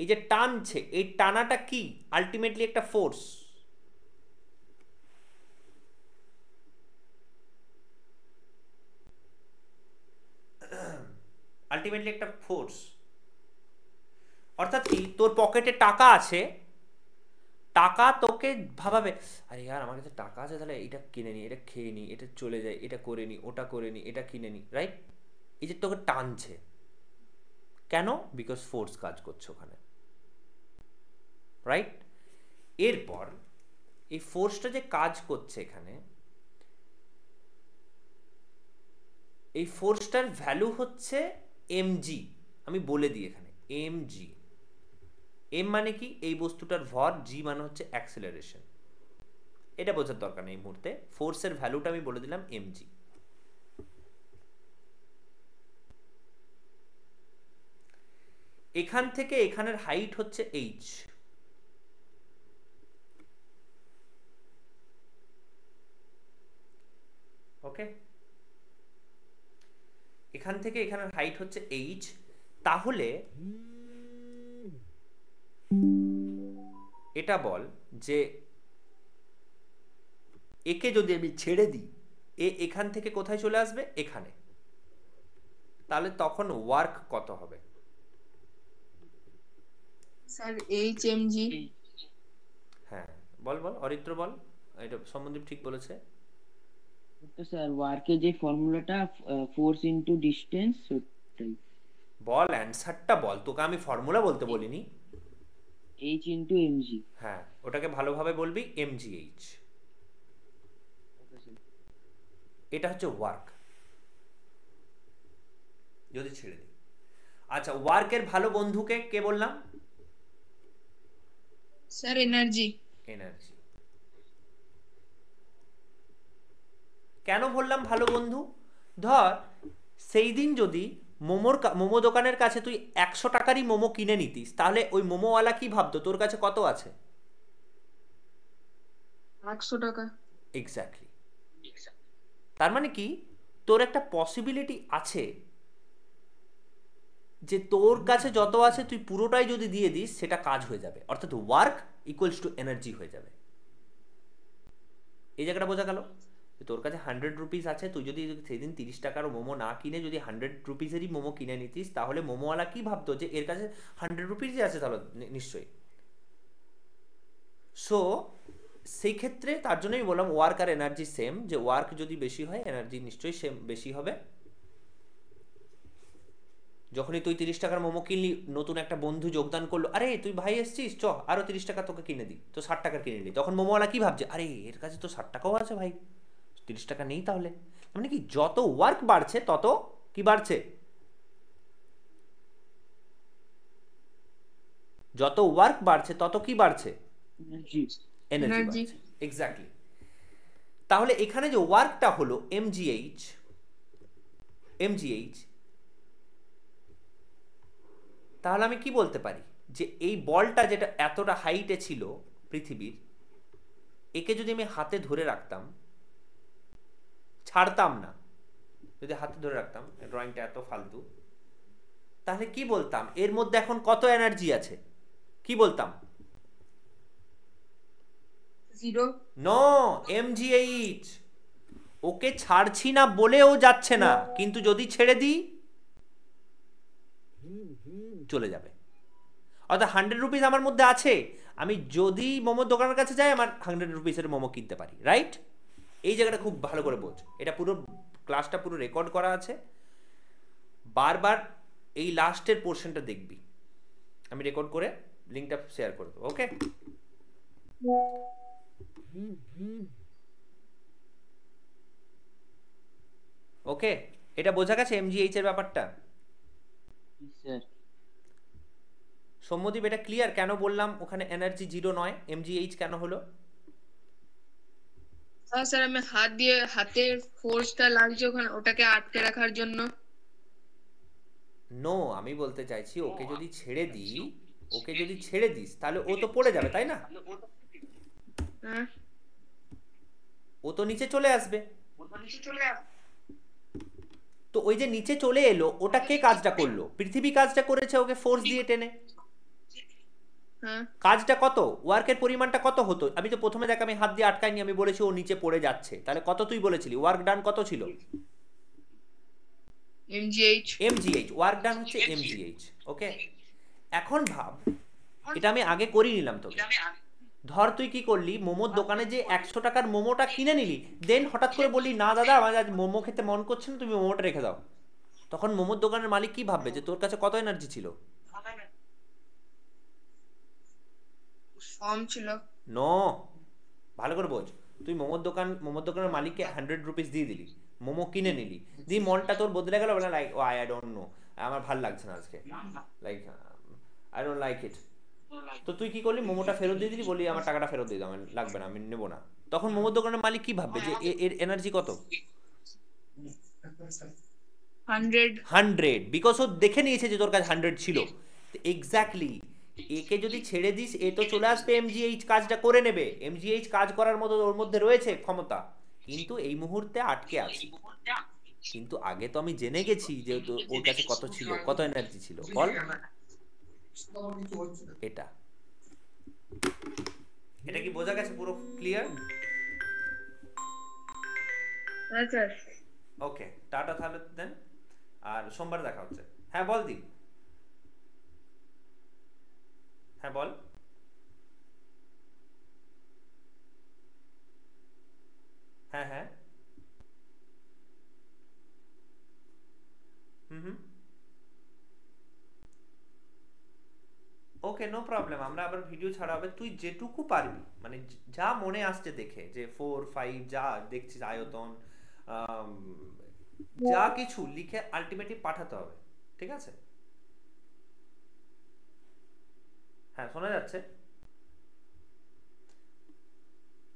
এই যে টানছে, এই টানাটা কি আলটিমেটলি একটা ফোর্স। আলটিমেটলি একটা ফোর্স। অর্থাৎ কি, তোর পকেটে টাকা আছে, টাকা তোকে ভাবাবে আরে ইয়ার আমার কাছে টাকা আছে, তাহলে এটা কিনে নি, এটা খেয়ে নি, এটা চলে যায়, এটা করে নি, ওটা করে নি, এটা কিনে নি, রাইট? এই যে তোকে টানছে কেন? বিকজ ফোর্স কাজ করছে ওখানে, রাইট? এরপর এই ফোর্সটা যে কাজ করছে এখানে, এই ফোর্সটার ভ্যালু হচ্ছে এমজি। আমি বলে দিই এখানে এমজি। এম মানে কি, এই বস্তুটার ভর, জি মানে হচ্ছে অ্যাক্সেলারেশন। এটা বোঝার দরকার নেই এই মুহূর্তে, ফোর্সের ভ্যালুটা আমি বলে দিলাম এমজি। এখান থেকে এখানের হাইট হচ্ছে এইচ। ওকে, এখান থেকে এখানের হাইট হচ্ছে এইচ। তাহলে এটা বল যে একে যদি আমি ছেড়ে দিই, এ এখান থেকে কোথায় চলে আসবে? এখানে। তাহলে তখন ওয়ার্ক কত হবে? Sir HmG। হ্যাঁ, বল বল অরিত্র বল, এটা সম্বন্ধীপ ঠিক বলেছে। তো স্যার ওয়ার্কের যে ফর্মুলাটা ফোর্স ইনটু ডিসটেন্স, ওটাই। বল অ্যান্সারটা বল, তোকে আমি ফর্মুলা বলতে বলিনি। H into MG. হ্যাঁ, ওটাকে ভালোভাবে বলবি এমজিএইচ। এটা হচ্ছে ওয়ার্ক যদি ছেড়ে দিই। আচ্ছা, ওয়ার্কের ভালো বন্ধুকে কে বললাম? Sir energy. এনার্জি। কেন বললাম ভালো বন্ধু? ধর সেই দিন যদি মোমো দোকানের কাছে তুই 100 টাকারই মোমো কিনে নিতিস, তাহলে ওই মোমোওয়ালা কি ভাবতো তোর কাছে কত আছে? 100 টাকা। এক্স্যাক্টলি। তার মানে কি, তোর একটা পসিবিলিটি আছে যে তোর কাছে যত আছে তুই পুরোটাই যদি দিয়ে দিস সেটা কাজ হয়ে যাবে, অর্থাৎ ওয়ার্ক ইকুয়ালস টু এনার্জি হয়ে যাবে। এই জায়গাটা বোঝা গেল? তোর কাছে 100 রুপিস আছে, তুই যদি সেদিন 30 টাকার মোমো না কিনে যদি 100 রুপিসেরই মোমো কিনে নিতিস, তাহলে মোমোওয়ালা কি ভাবতো যে এর কাছে 100 রুপিসই আছে, তাহলে নিশ্চয়ই। সো সেই ক্ষেত্রে তার জন্যই বললাম ওয়ার্ক আর এনার্জি সেম, যে ওয়ার্ক যদি বেশি হয় এনার্জি নিশ্চয়ই সেম বেশি হবে। যখনই তুই 30 টাকার মোমো কিনলি, নতুন একটা বন্ধু যোগদান করলো, আরে তুই ভাই এসছিস, চ আরো 30 টাকা তোকে কিনে দিই, তো 60 টাকার কিনে নিলি, তখন মোমোওয়ালা কি ভাবছে, আরে এর কাছে তো 60 টাকাও আছে ভাই, 30 টাকা নেই তাহলে। মানে কি, যত ওয়ার্ক বাড়ছে তত কি বাড়ছে? যত ওয়ার্ক বাড়ছে তত কি বাড়ছে? এনার্জি। এনার্জি বাড়ছে। এক্স্যাক্টলি। তাহলে এখানে যে ওয়ার্কটা হলো এমজিএইচ, তাহলে আমি কি বলতে পারি যে এই বলটা যেটা এতটা হাইটে ছিল পৃথিবীর, একে যদি আমি হাতে ধরে রাখতাম, ছাড়তাম না, যদি হাতে ধরে রাখতাম, ড্রয়িংটা এত ফালতু, তাহলে কি বলতাম এর মধ্যে এখন কত এনার্জি আছে? কি বলতাম? 0। No, MGH. ওকে ছাড়ছি না বলেও যাচ্ছে না, কিন্তু যদি ছেড়ে দিই চলে যাবে। অর্থাৎ 100 রুপিস আমার মধ্যে আছে, আমি যদি মোমোর দোকানের কাছে যাই আমার 100 রুপিসের মোমো কিনতে পারি, রাইট? এই জায়গাটা খুব ভালো করে বোঝ। এটা পুরো ক্লাসটা পুরো রেকর্ড করা আছে, বারবার এই লাস্টের পোর্শনটা দেখবি, আমি রেকর্ড করে লিঙ্কটা শেয়ার করে দেবো। ওকে, ওকে, এটা বোঝা গেছে এমজিএইচ এর ব্যাপারটা? স্যার সৌম্যদীপ, এটা ক্লিয়ার কেন বললাম ওখানে এনার্জি 0 নয়, এমজিএইচ কেন হলো? হ্যাঁ স্যার, আমি হাতের ফোর্সটা লাগছে ওখানে, ওটাকে আটকে রাখার জন্য। নো, আমি বলতে চাইছি ওকে যদি ছেড়ে দিস তাহলে ও তো পড়ে যাবে, তাই না? হ্যাঁ ও তো নিচে চলে আসবে। তো ওই যে নিচে চলে এলো, ওটা কে কাজটা করলো? পৃথিবী কাজটা করেছে ওকে ফোর্স দিয়ে টেনে। হ্যাঁ কাজটা কত, ওয়ার্কের পরিমাণটা কত হতো? আমি তো প্রথমে দেখ আমি হাত দিয়ে আটকাইনি, আমি বলেছি ও নিচে পড়ে যাচ্ছে, তাহলে কত তুই বলেছিলি ওয়ার্ক ডান কত ছিল? mgh mgh, ওয়ার্ক ডান হচ্ছে mgh। ওকে, এখন ভাব, এটা আমি আগে করে নিলাম তোকে। ধর তুই কি করলি, মোমোর দোকানে যে 100 টাকার মোমোটা কিনে নিলি, দেন হঠাৎ করে বললি না দাদা আমার আজ মোমো খেতে মন করছে না, তুমি মোমোটা রেখে দাও। তখন মোমোর দোকানের মালিক কি ভাববে যে তোর কাছে কত এনার্জি ছিল? কম ছিল। নো, ভালো করে বোঝ। তুই মোমোর দোকানের মালিককে 100 রুপিস দিয়ে দিলি, মোমো কিনে নিলি, দিয়ে মনটা তোর বদলে গেল, বলে like oh I don't know, আমার ভাল লাগছে না আজকে, like I don't like it. তো তুই কি করলি, মোমোটা ফেরত দিয়ে দিলি, বলি আমার টাকাটা ফেরত দিয়ে দাও, আমার লাগবে না, আমি নেবো না। তখন মোমোর দোকানের মালিক কি ভাববে যে এর এনার্জি কত? 100 100, বিকজ ও দেখে নিয়েছে যে তোর কাছে 100 ছিল। এক্স্যাক্টলি, একে যদি ছেড়ে দিস এ তো চলে আসবে, এমজিএইচ কাজটা করে নেবে, এমজিএইচ কাজ করার মতো ওর মধ্যে রয়েছে ক্ষমতা, কিন্তু এই মুহূর্তে আটকে আছে। কিন্তু আগে তো আমি জেনে গেছি যে ওর কাছে কত ছিল, কত এনার্জি ছিল, বল। এটা এটা কি বোঝা গেছে পুরো ক্লিয়ার? হ্যাঁ স্যার। ওকে, টাটা তাহলে দেন, আর সোমবার দেখা হচ্ছে। হ্যাঁ বল দীপ, হ্যাঁ বল। হ্যাঁ হ্যাঁ, হুম, ওকে নো প্রবলেম, আমরা আবার ভিডিও ছাড়া হবে, তুই যেটুকু পারবি, মানে যা মনে আসছে দেখে, যে 4 5 যা দেখছিস আয়তন, আম, যা কিছু লিখে আলটিমেটলি পাঠাতে হবে, ঠিক আছে? হ্যাঁ শোনা যাচ্ছে,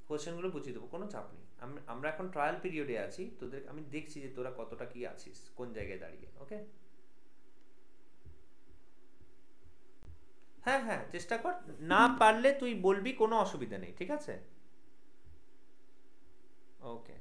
কোশ্চেনগুলো বুঝিয়ে দেবো, কোনো চাপ নেই। আমরা এখন ট্রায়াল পিরিয়ডে আছি, তোদের আমি দেখছি যে তোরা কতটা কি আছিস, কোন জায়গায় দাঁড়িয়ে। ওকে, হ্যাঁ হ্যাঁ চেষ্টা কর, না পারলে তুই বলবি, কোনো অসুবিধা নেই, ঠিক আছে? ওকে।